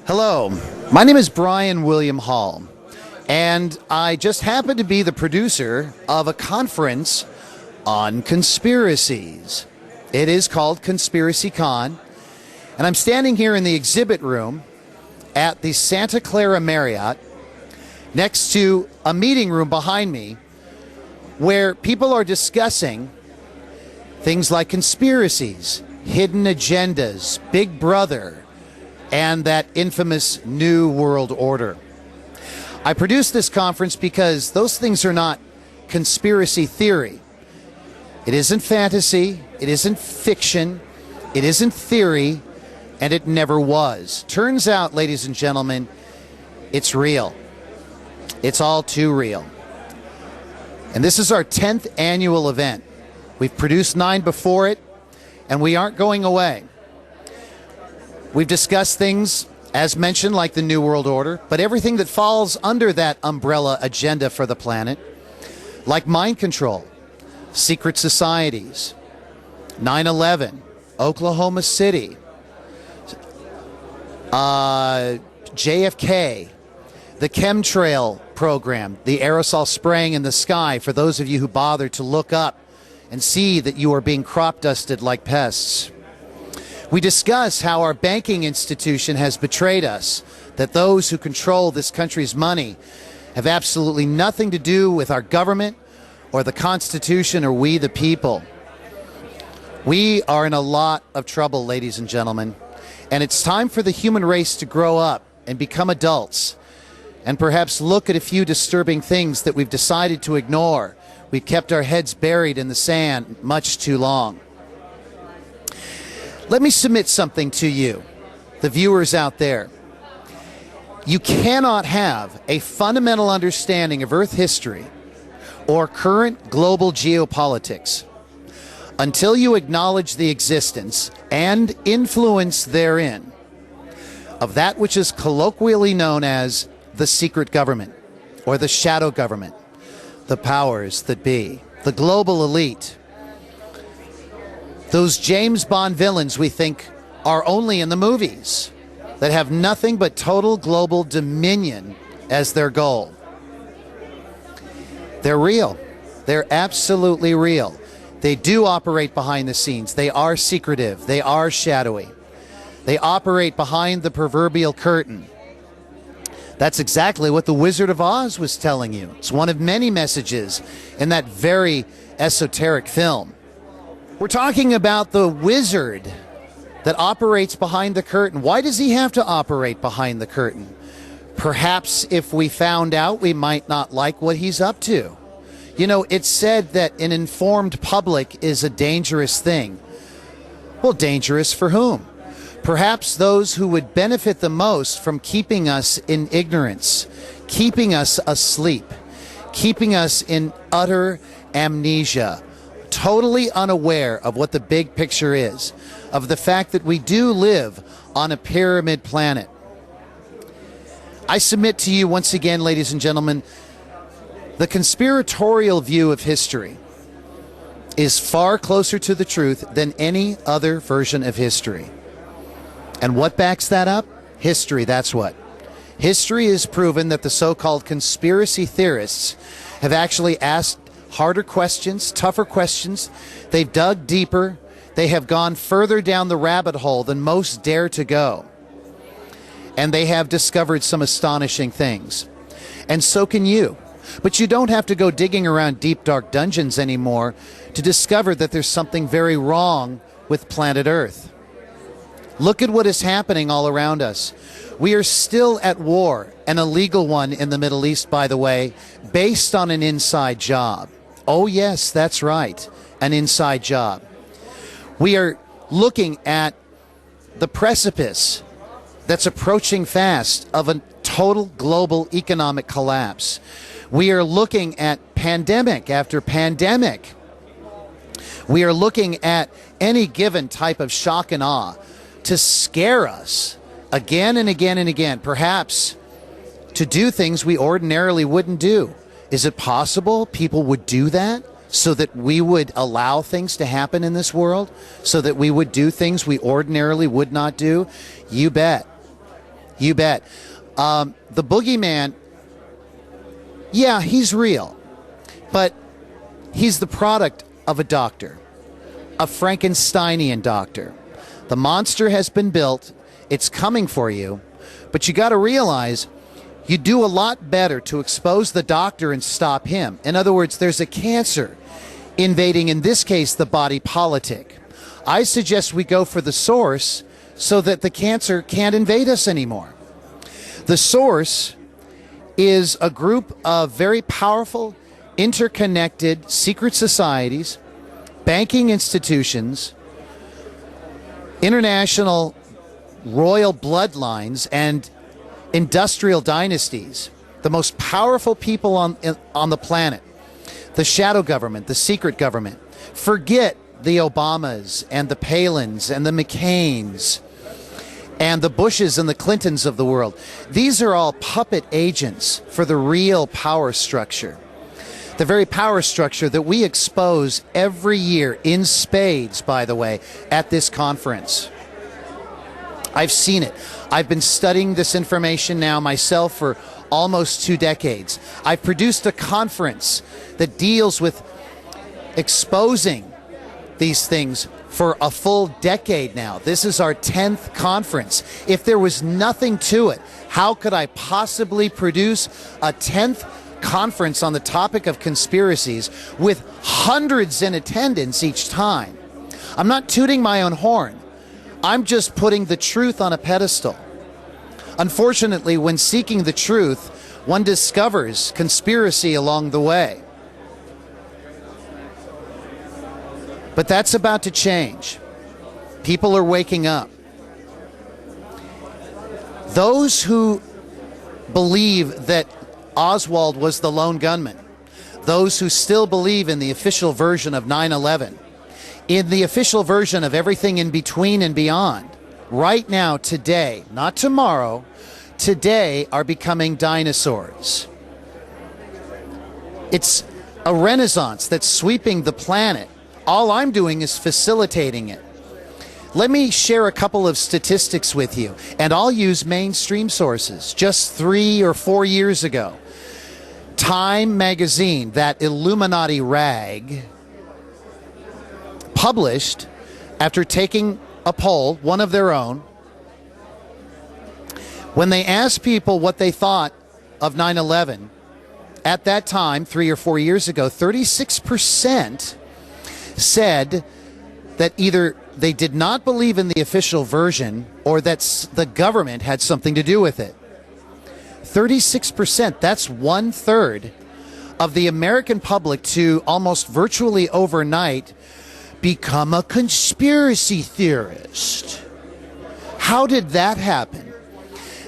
Hello, my name is Brian William Hall, and I just happen to be the producer of a conference on conspiracies. It is called Conspiracy Con, and I'm standing here in the exhibit room at the Santa Clara Marriott next to a meeting room behind me where people are discussing things like conspiracies, hidden agendas, Big Brother, and that infamous New World Order. I produced this conference because those things are not conspiracy theory. It isn't fantasy, it isn't fiction, it isn't theory, and it never was. Turns out, ladies and gentlemen, it's real. It's all too real. And this is our 10th annual event. We've produced 9 before it, and we aren't going away. We've discussed things, as mentioned, like the New World Order, but everything that falls under that umbrella agenda for the planet, like mind control, secret societies, 9/11, Oklahoma City, JFK, the chemtrail program, the aerosol spraying in the sky, for those of you who bother to look up and see that you are being crop dusted like pests. We discuss how our banking institution has betrayed us, that those who control this country's money have absolutely nothing to do with our government or the Constitution or we the people. We are in a lot of trouble, ladies and gentlemen, and it's time for the human race to grow up and become adults and perhaps look at a few disturbing things that we've decided to ignore. We've kept our heads buried in the sand much too long. Let me submit something to you, the viewers out there. You cannot have a fundamental understanding of Earth history or current global geopolitics until you acknowledge the existence and influence therein of that which is colloquially known as the secret government or the shadow government, the powers that be, the global elite. Those James Bond villains we think are only in the movies, that have nothing but total global dominion as their goal. They're real. They're absolutely real. They do operate behind the scenes. They are secretive. They are shadowy. They operate behind the proverbial curtain. That's exactly what the Wizard of Oz was telling you. It's one of many messages in that very esoteric film. We're talking about the wizard that operates behind the curtain. Why does he have to operate behind the curtain? Perhaps if we found out, we might not like what he's up to. You know, it's said that an informed public is a dangerous thing. Well, dangerous for whom? Perhaps those who would benefit the most from keeping us in ignorance, keeping us asleep, keeping us in utter amnesia, totally unaware of what the big picture is, of the fact that we do live on a pyramid planet. I submit to you once again, ladies and gentlemen, the conspiratorial view of history is far closer to the truth than any other version of history. And what backs that up? History, that's what. History has proven that the so-called conspiracy theorists have actually asked harder questions, tougher questions. They've dug deeper. They have gone further down the rabbit hole than most dare to go. And they have discovered some astonishing things. And so can you. But you don't have to go digging around deep, dark dungeons anymore to discover that there's something very wrong with planet Earth. Look at what is happening all around us. We are still at war, an illegal one in the Middle East, by the way, based on an inside job. Oh, yes, that's right, an inside job. We are looking at the precipice that's approaching fast of a total global economic collapse. We are looking at pandemic after pandemic. We are looking at any given type of shock and awe to scare us again and again and again, perhaps to do things we ordinarily wouldn't do. Is it possible people would do that so that we would allow things to happen in this world, so that we would do things we ordinarily would not do? You bet. You bet. The boogeyman, yeah, he's real, but he's the product of a doctor, a Frankensteinian doctor. The monster has been built. It's coming for you, but you got to realize you do a lot better to expose the doctor and stop him. In other words, there's a cancer invading, in this case, the body politic. I suggest we go for the source so that the cancer can't invade us anymore. The source is a group of very powerful, interconnected secret societies, banking institutions, international royal bloodlines, and industrial dynasties. The most powerful people on the planet. The shadow government, the secret government. Forget the Obamas and the Palins and the McCains and the Bushes and the Clintons of the world. These are all puppet agents for the real power structure. The very power structure that we expose every year in spades, by the way, at this conference. I've seen it. I've been studying this information now myself for almost 2 decades. I've produced a conference that deals with exposing these things for a full decade now. This is our 10th conference. If there was nothing to it, how could I possibly produce a 10th conference on the topic of conspiracies with hundreds in attendance each time? I'm not tooting my own horn. I'm just putting the truth on a pedestal. Unfortunately, when seeking the truth, one discovers conspiracy along the way. But that's about to change. People are waking up. Those who believe that Oswald was the lone gunman, those who still believe in the official version of 9/11, in the official version of everything in between and beyond, right now, today, not tomorrow, today are becoming dinosaurs. It's a renaissance that's sweeping the planet. All I'm doing is facilitating it. Let me share a couple of statistics with you, and I'll use mainstream sources. Just 3 or 4 years ago, Time magazine, that Illuminati rag, published, after taking a poll, one of their own, when they asked people what they thought of 9/11, at that time, 3 or 4 years ago, 36% said that either they did not believe in the official version or that the government had something to do with it. 36%, that's 1/3 of the American public to almost virtually overnight become a conspiracy theorist. How did that happen?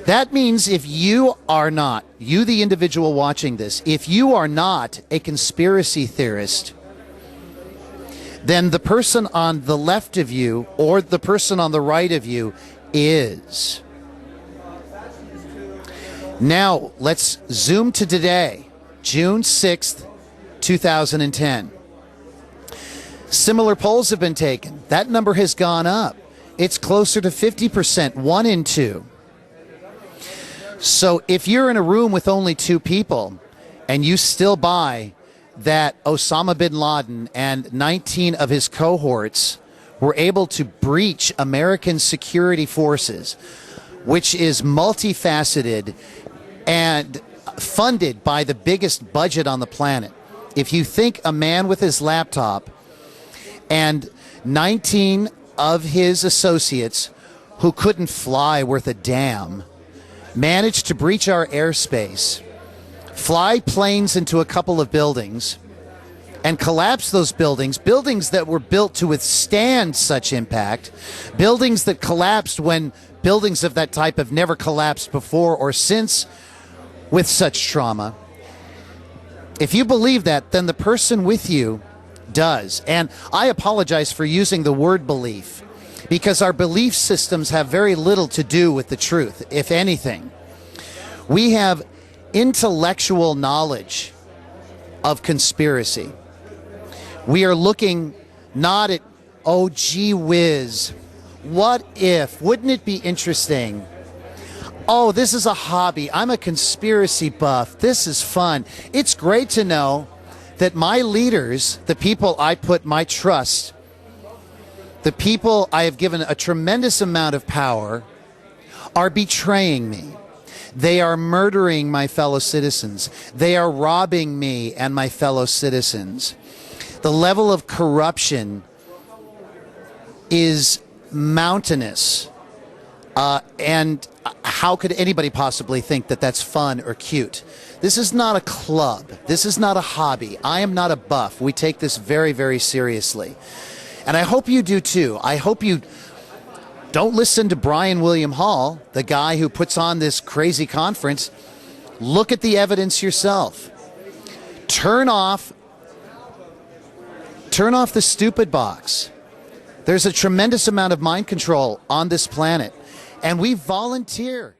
That means if you are not, you the individual watching this, if you are not a conspiracy theorist, then the person on the left of you or the person on the right of you is. Now, let's zoom to today, June 6th, 2010. Similar polls have been taken. That number has gone up. It's closer to 50%, 1 in 2. So if you're in a room with only 2 people and you still buy that Osama bin Laden and 19 of his cohorts were able to breach American security forces, which is multifaceted and funded by the biggest budget on the planet. If you think a man with his laptop and 19 of his associates who couldn't fly worth a damn managed to breach our airspace, fly planes into a couple of buildings, and collapse those buildings, buildings that were built to withstand such impact, buildings that collapsed when buildings of that type have never collapsed before or since with such trauma. If you believe that, then the person with you does. And I apologize for using the word belief, because our belief systems have very little to do with the truth, if anything. We have intellectual knowledge of conspiracy. We are looking not at, oh, gee whiz, what if? Wouldn't it be interesting? oh, this is a hobby. I'm a conspiracy buff. This is fun. It's great to know that my leaders, the people I put my trust, the people I have given a tremendous amount of power, are betraying me. They are murdering my fellow citizens. They are robbing me and my fellow citizens. The level of corruption is mountainous. And how could anybody possibly think that that's fun or cute? This is not a club. This is not a hobby. I am not a buff. We take this very, very seriously. And I hope you do too. I hope you don't listen to Brian William Hall, the guy who puts on this crazy conference. Look at the evidence yourself. Turn off the stupid box. There's a tremendous amount of mind control on this planet, and we volunteer